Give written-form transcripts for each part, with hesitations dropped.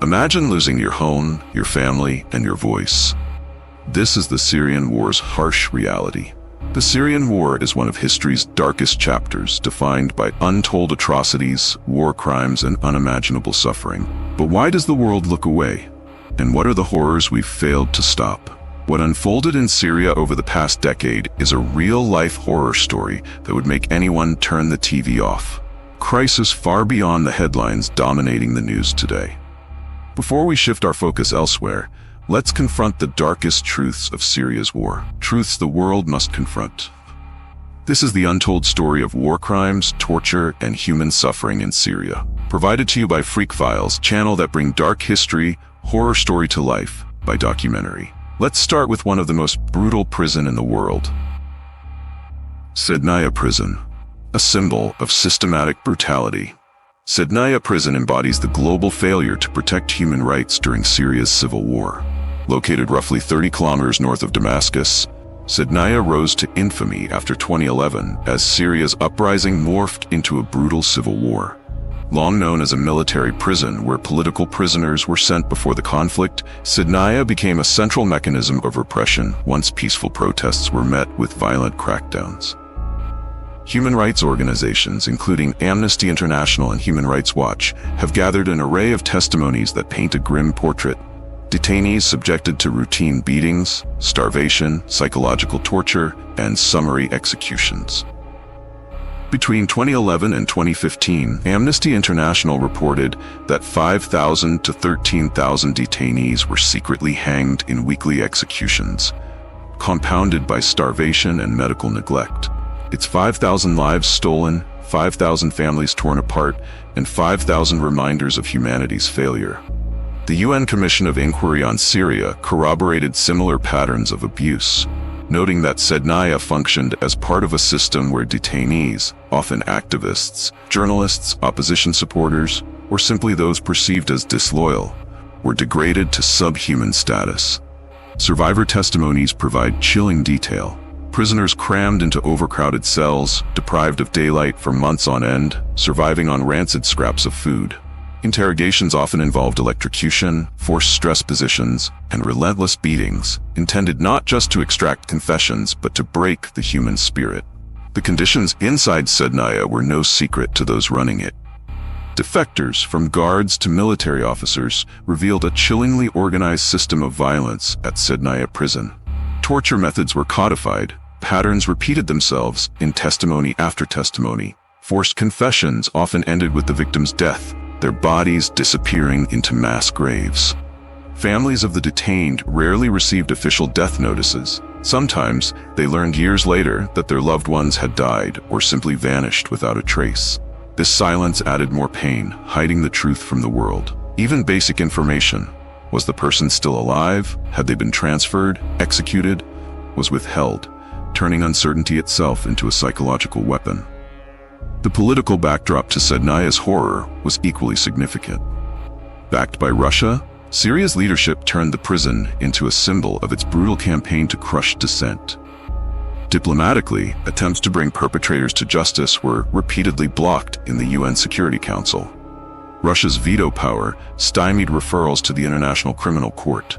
Imagine losing your home, your family, and your voice. This is the Syrian war's harsh reality. The Syrian war is one of history's darkest chapters, defined by untold atrocities, war crimes, and unimaginable suffering. But why does the world look away? And what are the horrors we've failed to stop? What unfolded in Syria over the past decade is a real-life horror story that would make anyone turn the TV off. Crisis far beyond the headlines dominating the news today. Before we shift our focus elsewhere, let's confront the darkest truths of Syria's war. Truths the world must confront. This is the untold story of war crimes, torture, and human suffering in Syria. Provided to you by Freak Files, channel that bring dark history, horror story to life by documentary. Let's start with one of the most brutal prisons in the world. Sednaya Prison, a symbol of systematic brutality. Sednaya Prison embodies the global failure to protect human rights during Syria's civil war. Located roughly 30 kilometers north of Damascus, Sednaya rose to infamy after 2011 as Syria's uprising morphed into a brutal civil war. Long known as a military prison where political prisoners were sent before the conflict, Sednaya became a central mechanism of repression once peaceful protests were met with violent crackdowns. Human rights organizations, including Amnesty International and Human Rights Watch, have gathered an array of testimonies that paint a grim portrait. Detainees subjected to routine beatings, starvation, psychological torture, and summary executions. Between 2011 and 2015, Amnesty International reported that 5,000 to 13,000 detainees were secretly hanged in weekly executions, compounded by starvation and medical neglect. It's 5,000 lives stolen, 5,000 families torn apart, and 5,000 reminders of humanity's failure. The UN Commission of Inquiry on Syria corroborated similar patterns of abuse, noting that Sednaya functioned as part of a system where detainees, often activists, journalists, opposition supporters, or simply those perceived as disloyal, were degraded to subhuman status. Survivor testimonies provide chilling detail. Prisoners crammed into overcrowded cells, deprived of daylight for months on end, surviving on rancid scraps of food. Interrogations often involved electrocution, forced stress positions, and relentless beatings, intended not just to extract confessions but to break the human spirit. The conditions inside Sednaya were no secret to those running it. Defectors, from guards to military officers, revealed a chillingly organized system of violence at Sednaya Prison. Torture methods were codified. Patterns repeated themselves in testimony after testimony. Forced confessions often ended with the victim's death, their bodies disappearing into mass graves. Families of the detained rarely received official death notices. Sometimes, they learned years later that their loved ones had died or simply vanished without a trace. This silence added more pain, hiding the truth from the world. Even basic information, was the person still alive? Had they been transferred, executed? Was withheld, turning uncertainty itself into a psychological weapon. The political backdrop to Sednaya's horror was equally significant. Backed by Russia, Syria's leadership turned the prison into a symbol of its brutal campaign to crush dissent. Diplomatically, attempts to bring perpetrators to justice were repeatedly blocked in the UN Security Council. Russia's veto power stymied referrals to the International Criminal Court,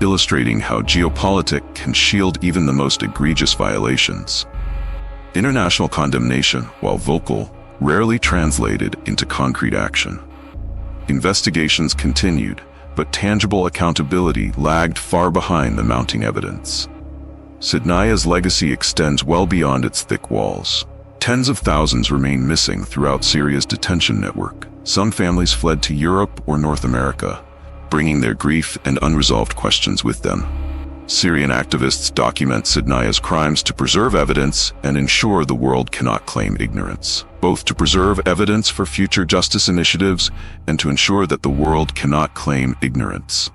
illustrating how geopolitics can shield even the most egregious violations. International condemnation, while vocal, rarely translated into concrete action. Investigations continued, but tangible accountability lagged far behind the mounting evidence. Sednaya's legacy extends well beyond its thick walls. Tens of thousands remain missing throughout Syria's detention network. Some families fled to Europe or North America, bringing their grief and unresolved questions with them. Syrian activists document Sednaya's crimes to preserve evidence and ensure the world cannot claim ignorance, both to preserve evidence for future justice initiatives and to ensure that the world cannot claim ignorance.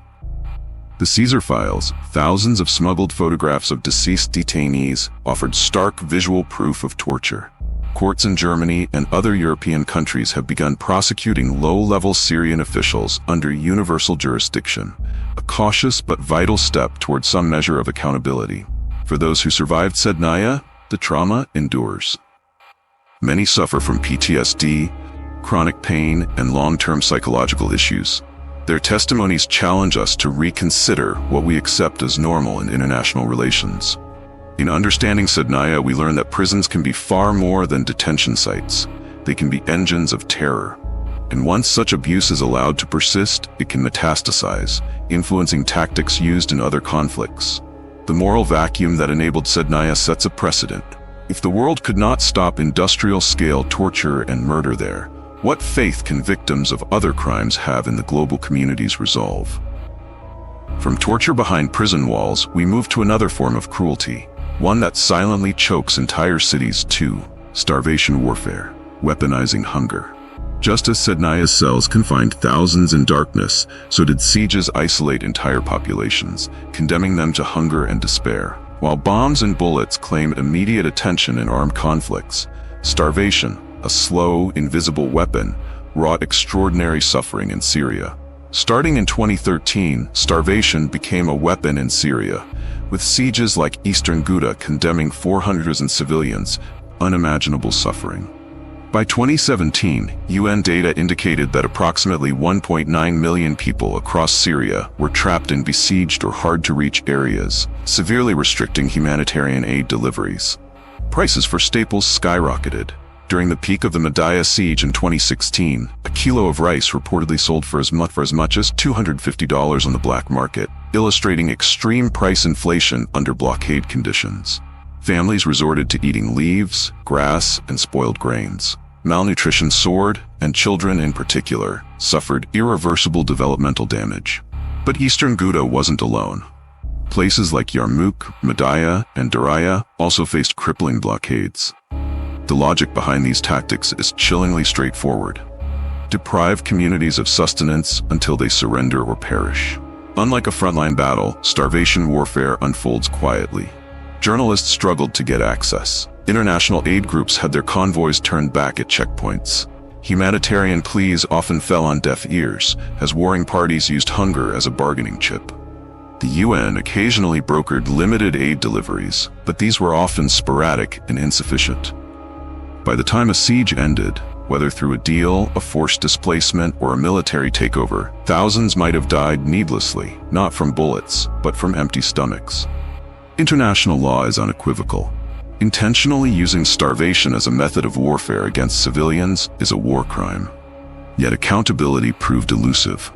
The Caesar Files, thousands of smuggled photographs of deceased detainees, offered stark visual proof of torture. Courts in Germany and other European countries have begun prosecuting low-level Syrian officials under universal jurisdiction, a cautious but vital step toward some measure of accountability. For those who survived Sednaya, the trauma endures. Many suffer from PTSD, chronic pain, and long-term psychological issues. Their testimonies challenge us to reconsider what we accept as normal in international relations. In understanding Sednaya, we learn that prisons can be far more than detention sites. They can be engines of terror. And once such abuse is allowed to persist, it can metastasize, influencing tactics used in other conflicts. The moral vacuum that enabled Sednaya sets a precedent. If the world could not stop industrial-scale torture and murder there, what faith can victims of other crimes have in the global community's resolve? From torture behind prison walls, we move to another form of cruelty, one that silently chokes entire cities too: starvation warfare, weaponizing hunger. Just as Sednaya's cells confined thousands in darkness, so did sieges isolate entire populations, condemning them to hunger and despair. While bombs and bullets claim immediate attention in armed conflicts, starvation, a slow, invisible weapon, wrought extraordinary suffering in Syria. Starting in 2013, starvation became a weapon in Syria, with sieges like Eastern Ghouta condemning 400,000 civilians, unimaginable suffering. By 2017, UN data indicated that approximately 1.9 million people across Syria were trapped in besieged or hard-to-reach areas, severely restricting humanitarian aid deliveries. Prices for staples skyrocketed. During the peak of the Madaya siege in 2016, a kilo of rice reportedly sold for as much as $250 on the black market, illustrating extreme price inflation under blockade conditions. Families resorted to eating leaves, grass, and spoiled grains. Malnutrition soared, and children in particular suffered irreversible developmental damage. But Eastern Ghouta wasn't alone. Places like Yarmouk, Madaya, and Daraya also faced crippling blockades. The logic behind these tactics is chillingly straightforward. Deprive communities of sustenance until they surrender or perish. Unlike a frontline battle, starvation warfare unfolds quietly. Journalists struggled to get access. International aid groups had their convoys turned back at checkpoints. Humanitarian pleas often fell on deaf ears, as warring parties used hunger as a bargaining chip. The UN occasionally brokered limited aid deliveries, but these were often sporadic and insufficient. By the time a siege ended, whether through a deal, a forced displacement, or a military takeover, thousands might have died needlessly, not from bullets, but from empty stomachs. International law is unequivocal. Intentionally using starvation as a method of warfare against civilians is a war crime. Yet accountability proved elusive.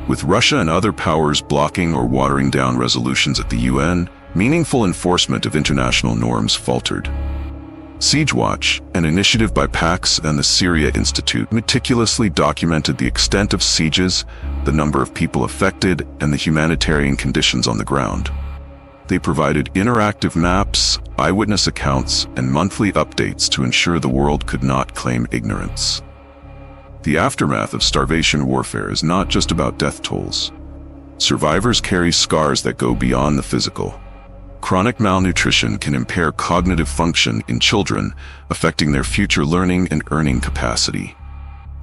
With Russia and other powers blocking or watering down resolutions at the UN, meaningful enforcement of international norms faltered. Siege Watch, an initiative by PAX and the Syria Institute, meticulously documented the extent of sieges, the number of people affected, and the humanitarian conditions on the ground. They provided interactive maps, eyewitness accounts, and monthly updates to ensure the world could not claim ignorance. The aftermath of starvation warfare is not just about death tolls. Survivors carry scars that go beyond the physical. Chronic malnutrition can impair cognitive function in children, affecting their future learning and earning capacity.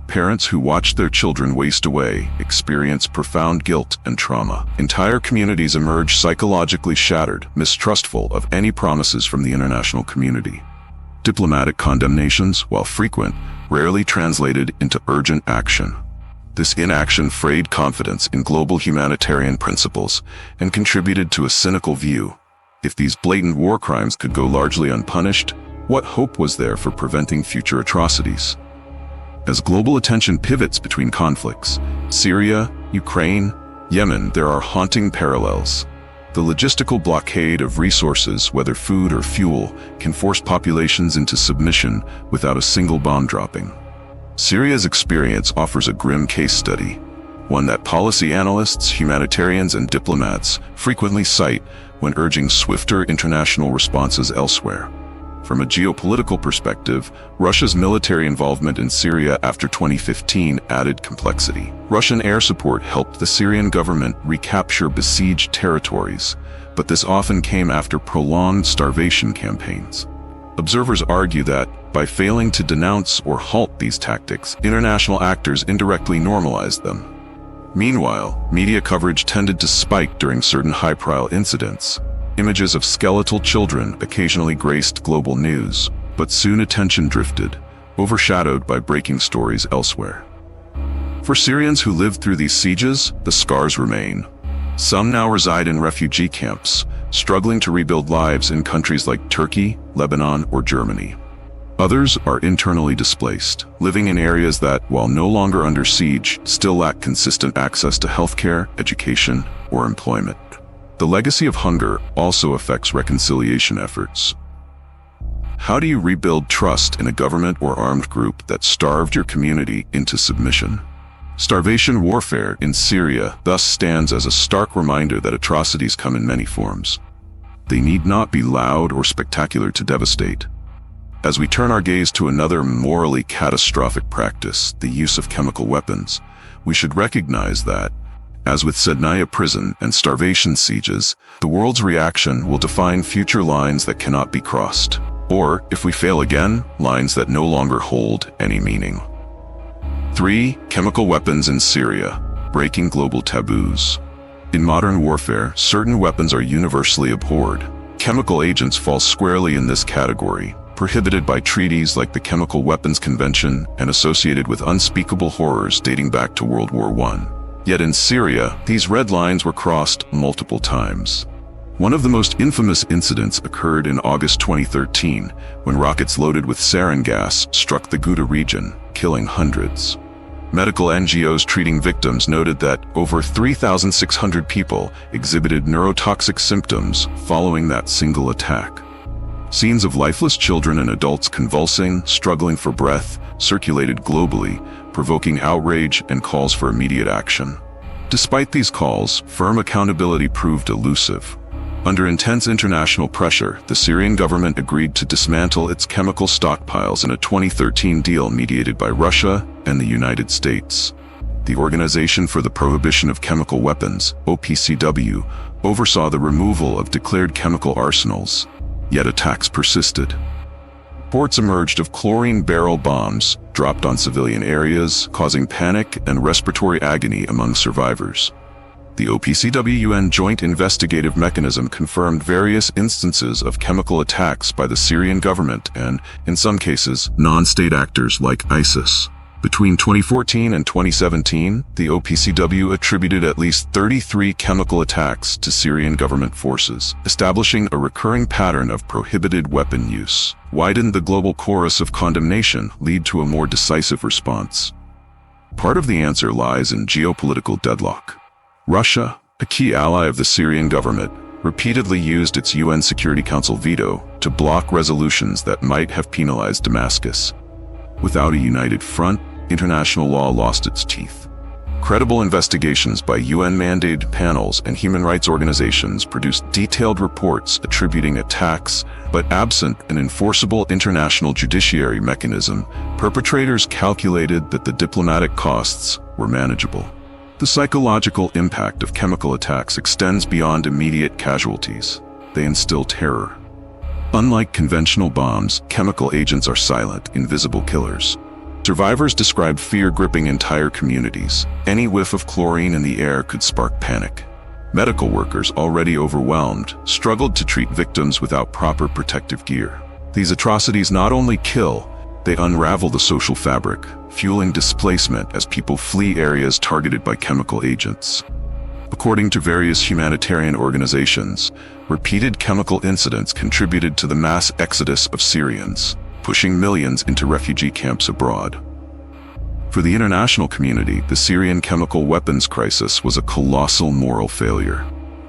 Parents who watch their children waste away experience profound guilt and trauma. Entire communities emerge psychologically shattered, mistrustful of any promises from the international community. Diplomatic condemnations, while frequent, rarely translated into urgent action. This inaction frayed confidence in global humanitarian principles and contributed to a cynical view. If these blatant war crimes could go largely unpunished, what hope was there for preventing future atrocities? As global attention pivots between conflicts, Syria, Ukraine, Yemen, there are haunting parallels. The logistical blockade of resources, whether food or fuel, can force populations into submission without a single bomb dropping. Syria's experience offers a grim case study, one that policy analysts, humanitarians, and diplomats frequently cite when urging swifter international responses elsewhere. From a geopolitical perspective, Russia's military involvement in Syria after 2015 added complexity. Russian air support helped the Syrian government recapture besieged territories, but this often came after prolonged starvation campaigns. Observers argue that, by failing to denounce or halt these tactics, international actors indirectly normalized them. Meanwhile, media coverage tended to spike during certain high-profile incidents. Images of skeletal children occasionally graced global news, but soon attention drifted, overshadowed by breaking stories elsewhere. For Syrians who lived through these sieges, the scars remain. Some now reside in refugee camps, struggling to rebuild lives in countries like Turkey, Lebanon, or Germany. Others are internally displaced, living in areas that, while no longer under siege, still lack consistent access to healthcare, education, or employment. The legacy of hunger also affects reconciliation efforts. How do you rebuild trust in a government or armed group that starved your community into submission? Starvation warfare in Syria thus stands as a stark reminder that atrocities come in many forms. They need not be loud or spectacular to devastate. As we turn our gaze to another morally catastrophic practice, the use of chemical weapons, we should recognize that, as with Sednaya prison and starvation sieges, the world's reaction will define future lines that cannot be crossed. Or, if we fail again, lines that no longer hold any meaning. 3. Chemical weapons in Syria, breaking global taboos. In modern warfare, certain weapons are universally abhorred. Chemical agents fall squarely in this category, prohibited by treaties like the Chemical Weapons Convention and associated with unspeakable horrors dating back to World War I. Yet in Syria, these red lines were crossed multiple times. One of the most infamous incidents occurred in August 2013, when rockets loaded with sarin gas struck the Ghouta region, killing hundreds. Medical NGOs treating victims noted that over 3,600 people exhibited neurotoxic symptoms following that single attack. Scenes of lifeless children and adults convulsing, struggling for breath, circulated globally, provoking outrage and calls for immediate action. Despite these calls, firm accountability proved elusive. Under intense international pressure, the Syrian government agreed to dismantle its chemical stockpiles in a 2013 deal mediated by Russia and the United States. The Organization for the Prohibition of Chemical Weapons, OPCW, oversaw the removal of declared chemical arsenals, yet attacks persisted. Reports emerged of chlorine barrel bombs dropped on civilian areas, causing panic and respiratory agony among survivors. The OPCW-UN Joint Investigative Mechanism confirmed various instances of chemical attacks by the Syrian government and, in some cases, non-state actors like ISIS. Between 2014 and 2017, the OPCW attributed at least 33 chemical attacks to Syrian government forces, establishing a recurring pattern of prohibited weapon use. Why didn't the global chorus of condemnation lead to a more decisive response? Part of the answer lies in geopolitical deadlock. Russia, a key ally of the Syrian government, repeatedly used its UN Security Council veto to block resolutions that might have penalized Damascus. Without a united front, international law lost its teeth. Credible investigations by UN-mandated panels and human rights organizations produced detailed reports attributing attacks, but absent an enforceable international judiciary mechanism, perpetrators calculated that the diplomatic costs were manageable. The psychological impact of chemical attacks extends beyond immediate casualties. They instill terror. Unlike conventional bombs, chemical agents are silent, invisible killers. Survivors describe fear gripping entire communities. Any whiff of chlorine in the air could spark panic. Medical workers, already overwhelmed, struggled to treat victims without proper protective gear. These atrocities not only kill, they unravel the social fabric, fueling displacement as people flee areas targeted by chemical agents. According to various humanitarian organizations, repeated chemical incidents contributed to the mass exodus of Syrians, pushing millions into refugee camps abroad. For the international community, the Syrian chemical weapons crisis was a colossal moral failure.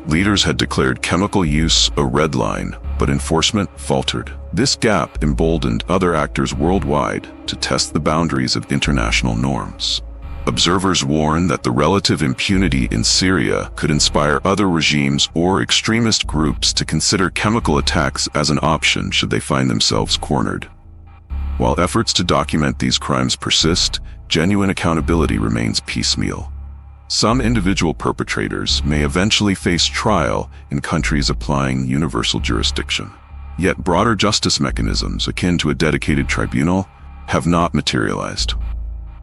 Leaders had declared chemical use a red line, but enforcement faltered. This gap emboldened other actors worldwide to test the boundaries of international norms. Observers warn that the relative impunity in Syria could inspire other regimes or extremist groups to consider chemical attacks as an option should they find themselves cornered. While efforts to document these crimes persist, genuine accountability remains piecemeal. Some individual perpetrators may eventually face trial in countries applying universal jurisdiction. Yet broader justice mechanisms akin to a dedicated tribunal have not materialized.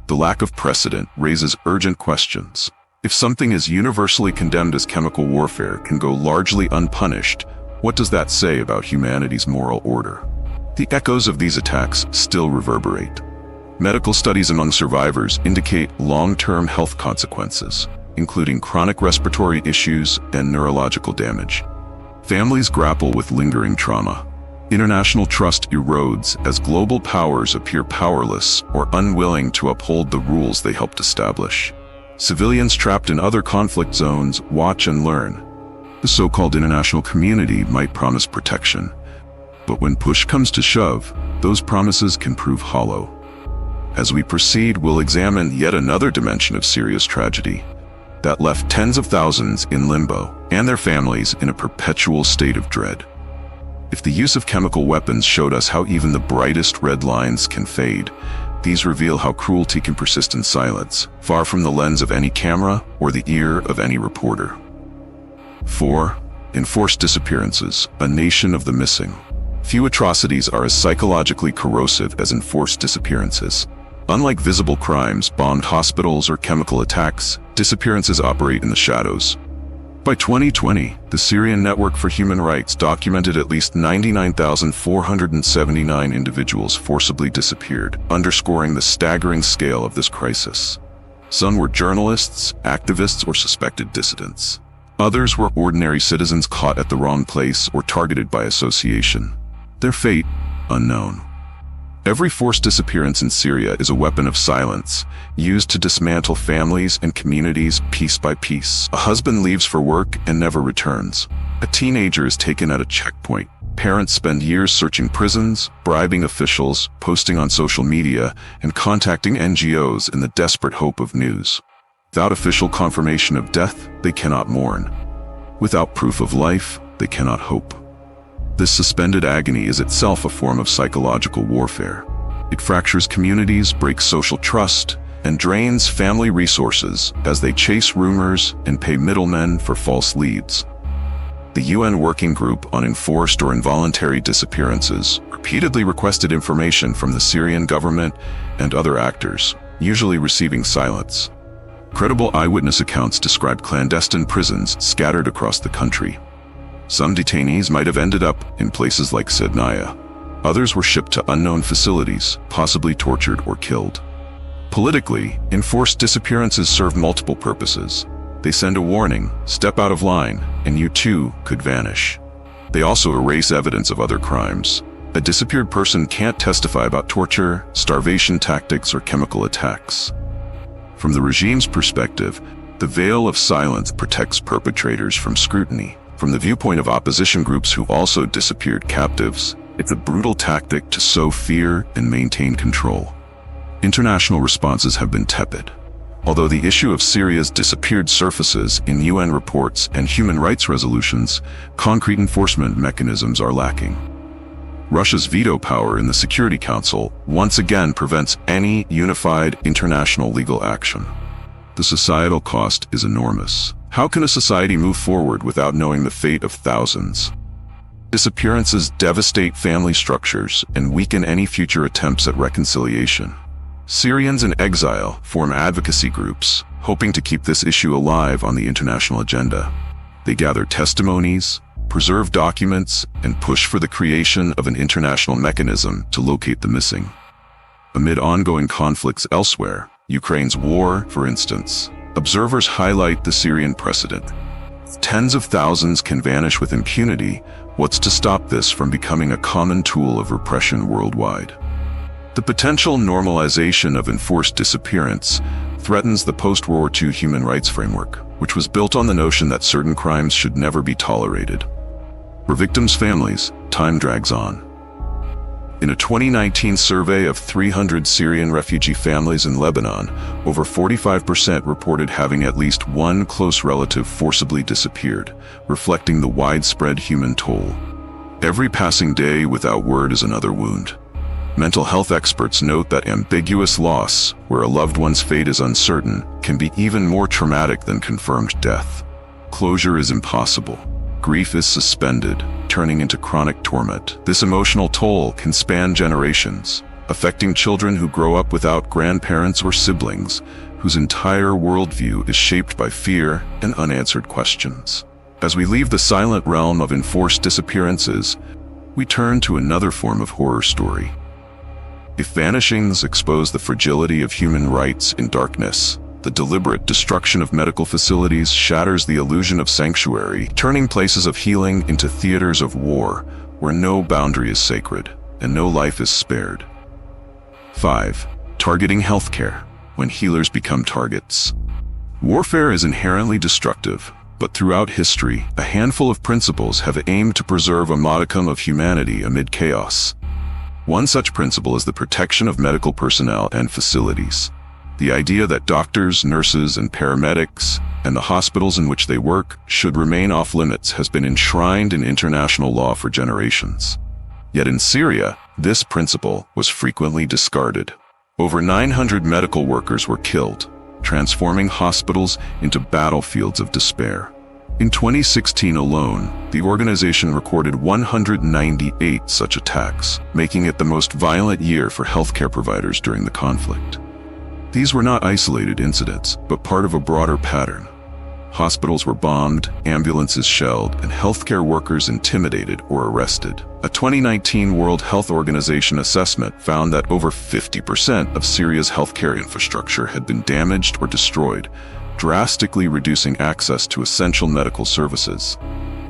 The lack of precedent raises urgent questions. If something is universally condemned as chemical warfare can go largely unpunished, what does that say about humanity's moral order? The echoes of these attacks still reverberate. Medical studies among survivors indicate long-term health consequences, including chronic respiratory issues and neurological damage. Families grapple with lingering trauma. International trust erodes as global powers appear powerless or unwilling to uphold the rules they helped establish. Civilians trapped in other conflict zones watch and learn. The so-called international community might promise protection, but when push comes to shove, those promises can prove hollow. As we proceed, we'll examine yet another dimension of Syria's tragedy that left tens of thousands in limbo and their families in a perpetual state of dread. If the use of chemical weapons showed us how even the brightest red lines can fade, these reveal how cruelty can persist in silence, far from the lens of any camera or the ear of any reporter. 4. Enforced disappearances, a nation of the missing. Few atrocities are as psychologically corrosive as enforced disappearances. Unlike visible crimes, bombed hospitals, or chemical attacks, disappearances operate in the shadows. By 2020, the Syrian Network for Human Rights documented at least 99,479 individuals forcibly disappeared, underscoring the staggering scale of this crisis. Some were journalists, activists, or suspected dissidents. Others were ordinary citizens caught at the wrong place or targeted by association. Their fate, unknown. Every forced disappearance in Syria is a weapon of silence, used to dismantle families and communities piece by piece. A husband leaves for work and never returns. A teenager is taken at a checkpoint. Parents spend years searching prisons, bribing officials, posting on social media, and contacting NGOs in the desperate hope of news. Without official confirmation of death, they cannot mourn. Without proof of life, they cannot hope. This suspended agony is itself a form of psychological warfare. It fractures communities, breaks social trust, and drains family resources as they chase rumors and pay middlemen for false leads. The UN Working Group on Enforced or Involuntary Disappearances repeatedly requested information from the Syrian government and other actors, usually receiving silence. Credible eyewitness accounts described clandestine prisons scattered across the country. Some detainees might have ended up in places like Sednaya. Others were shipped to unknown facilities, possibly tortured or killed. Politically, enforced disappearances serve multiple purposes. They send a warning, step out of line, and you too could vanish. They also erase evidence of other crimes. A disappeared person can't testify about torture, starvation tactics, or chemical attacks. From the regime's perspective, the veil of silence protects perpetrators from scrutiny. From the viewpoint of opposition groups who also disappeared captives, it's a brutal tactic to sow fear and maintain control. International responses have been tepid. Although the issue of Syria's disappeared surfaces in UN reports and human rights resolutions, concrete enforcement mechanisms are lacking. Russia's veto power in the Security Council once again prevents any unified international legal action. The societal cost is enormous. How can a society move forward without knowing the fate of thousands? Disappearances devastate family structures and weaken any future attempts at reconciliation. Syrians in exile form advocacy groups, hoping to keep this issue alive on the international agenda. They gather testimonies, preserve documents, and push for the creation of an international mechanism to locate the missing. Amid ongoing conflicts elsewhere, Ukraine's war, for instance, observers highlight the Syrian precedent. Tens of thousands can vanish with impunity. What's to stop this from becoming a common tool of repression worldwide? The potential normalization of enforced disappearance threatens the post-World War II human rights framework, which was built on the notion that certain crimes should never be tolerated. For victims' families, time drags on. In a 2019 survey of 300 Syrian refugee families in Lebanon, over 45% reported having at least one close relative forcibly disappeared, reflecting the widespread human toll. Every passing day without word is another wound. Mental health experts note that ambiguous loss, where a loved one's fate is uncertain, can be even more traumatic than confirmed death. Closure is impossible. Grief is suspended, turning into chronic torment. This emotional toll can span generations, affecting children who grow up without grandparents or siblings, whose entire worldview is shaped by fear and unanswered questions. As we leave the silent realm of enforced disappearances, we turn to another form of horror story. If vanishings expose the fragility of human rights in darkness, the deliberate destruction of medical facilities shatters the illusion of sanctuary, turning places of healing into theaters of war where no boundary is sacred and no life is spared. 5. Targeting healthcare, when healers become targets. Warfare is inherently destructive, but throughout history, a handful of principles have aimed to preserve a modicum of humanity amid chaos. One such principle is the protection of medical personnel and facilities. The idea that doctors, nurses, and paramedics, and the hospitals in which they work, should remain off limits has been enshrined in international law for generations. Yet in Syria, this principle was frequently discarded. Over 900 medical workers were killed, transforming hospitals into battlefields of despair. In 2016 alone, the organization recorded 198 such attacks, making it the most violent year for healthcare providers during the conflict. These were not isolated incidents, but part of a broader pattern. Hospitals were bombed, ambulances shelled, and healthcare workers intimidated or arrested. A 2019 World Health Organization assessment found that over 50% of Syria's healthcare infrastructure had been damaged or destroyed, drastically reducing access to essential medical services.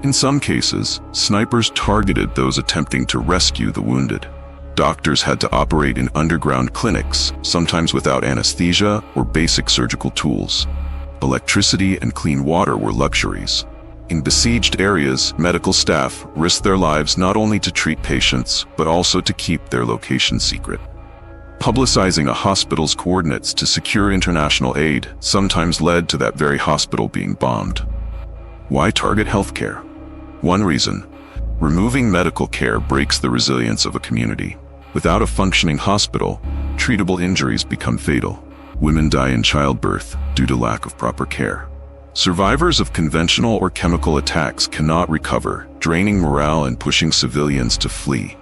In some cases, snipers targeted those attempting to rescue the wounded. Doctors had to operate in underground clinics, sometimes without anesthesia or basic surgical tools. Electricity and clean water were luxuries. In besieged areas, medical staff risked their lives not only to treat patients, but also to keep their location secret. Publicizing a hospital's coordinates to secure international aid sometimes led to that very hospital being bombed. Why target healthcare? One reason: removing medical care breaks the resilience of a community. Without a functioning hospital, treatable injuries become fatal. Women die in childbirth due to lack of proper care. Survivors of conventional or chemical attacks cannot recover, draining morale and pushing civilians to flee.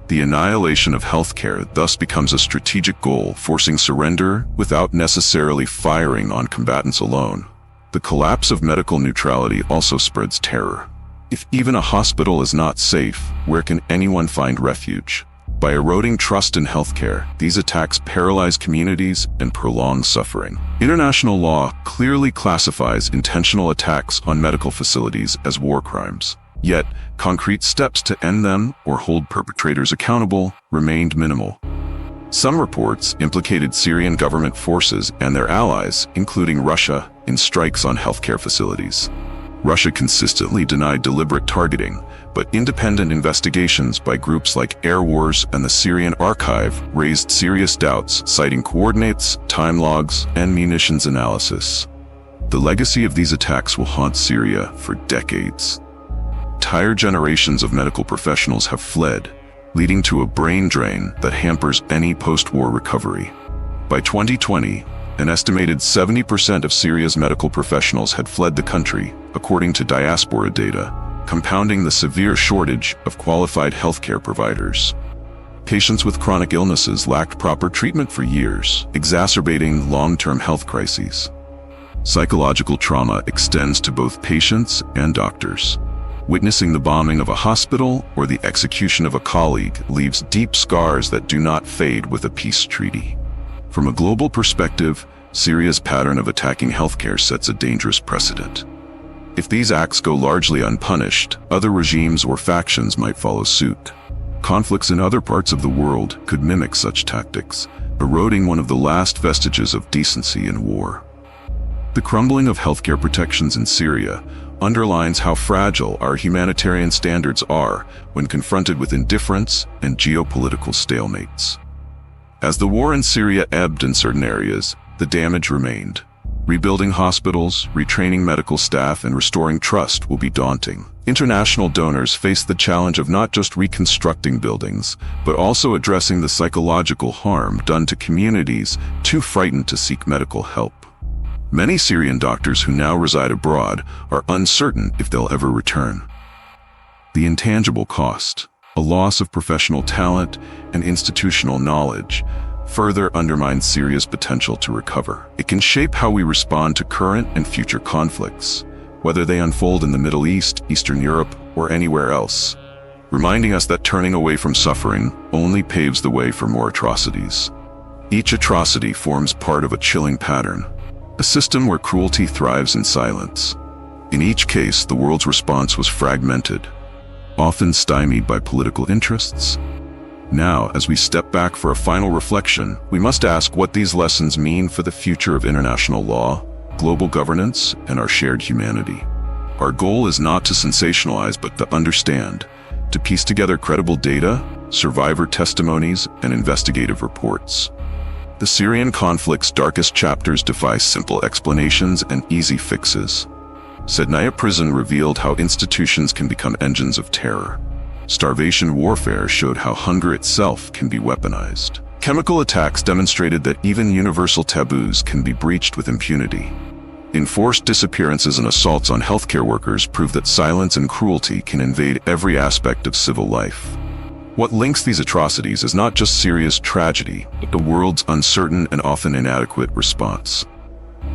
The annihilation of healthcare thus becomes a strategic goal, forcing surrender without necessarily firing on combatants alone. The collapse of medical neutrality also spreads terror. If even a hospital is not safe, where can anyone find refuge? By eroding trust in healthcare, these attacks paralyze communities and prolong suffering. International law clearly classifies intentional attacks on medical facilities as war crimes. Yet, concrete steps to end them or hold perpetrators accountable remained minimal. Some reports implicated Syrian government forces and their allies, including Russia, in strikes on healthcare facilities. Russia consistently denied deliberate targeting, but independent investigations by groups like Air Wars and the Syrian Archive raised serious doubts, citing coordinates, time logs, and munitions analysis. The legacy of these attacks will haunt Syria for decades. Entire generations of medical professionals have fled, leading to a brain drain that hampers any post-war recovery. By 2020, an estimated 70% of Syria's medical professionals had fled the country, according to diaspora data, compounding the severe shortage of qualified healthcare providers. Patients with chronic illnesses lacked proper treatment for years, exacerbating long-term health crises. Psychological trauma extends to both patients and doctors. Witnessing the bombing of a hospital or the execution of a colleague leaves deep scars that do not fade with a peace treaty. From a global perspective, Syria's pattern of attacking healthcare sets a dangerous precedent. If these acts go largely unpunished, other regimes or factions might follow suit. Conflicts in other parts of the world could mimic such tactics, eroding one of the last vestiges of decency in war. The crumbling of healthcare protections in Syria underlines how fragile our humanitarian standards are when confronted with indifference and geopolitical stalemates. As the war in Syria ebbed in certain areas, the damage remained. Rebuilding hospitals, retraining medical staff, and restoring trust will be daunting. International donors face the challenge of not just reconstructing buildings, but also addressing the psychological harm done to communities too frightened to seek medical help. Many Syrian doctors who now reside abroad are uncertain if they'll ever return. The intangible cost, a loss of professional talent and institutional knowledge, further undermines Syria's potential to recover. It can shape how we respond to current and future conflicts, whether they unfold in the Middle East, Eastern Europe, or anywhere else. reminding us that turning away from suffering only paves the way for more atrocities. Each atrocity forms part of a chilling pattern, a system where cruelty thrives in silence. In each case, the world's response was fragmented, often stymied by political interests. Now, as we step back for a final reflection, we must ask what these lessons mean for the future of international law, global governance, and our shared humanity. Our goal is not to sensationalize, but to understand, to piece together credible data, survivor testimonies, and investigative reports. The Syrian conflict's darkest chapters defy simple explanations and easy fixes. Sednaya prison revealed how institutions can become engines of terror. Starvation warfare showed how hunger itself can be weaponized. Chemical attacks demonstrated that even universal taboos can be breached with impunity. Enforced disappearances and assaults on healthcare workers prove that silence and cruelty can invade every aspect of civil life. What links these atrocities is not just Syria's tragedy, but the world's uncertain and often inadequate response.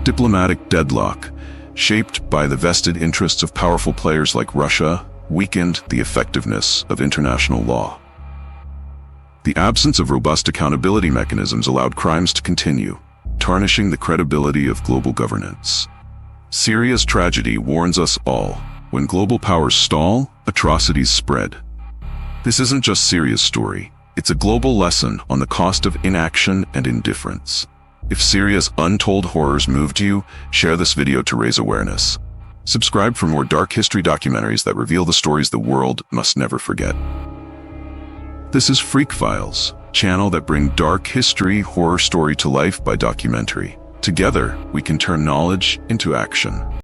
Diplomatic deadlock, shaped by the vested interests of powerful players like Russia, weakened the effectiveness of international law. The absence of robust accountability mechanisms allowed crimes to continue, tarnishing the credibility of global governance. Syria's tragedy warns us all: when global powers stall, atrocities spread. This isn't just Syria's story, it's a global lesson on the cost of inaction and indifference. If Syria's untold horrors moved you, share this video to raise awareness. Subscribe for more dark history documentaries that reveal the stories the world must never forget. This is Freak Files, channel that bring dark history, horror story to life by documentary. Together, we can turn knowledge into action.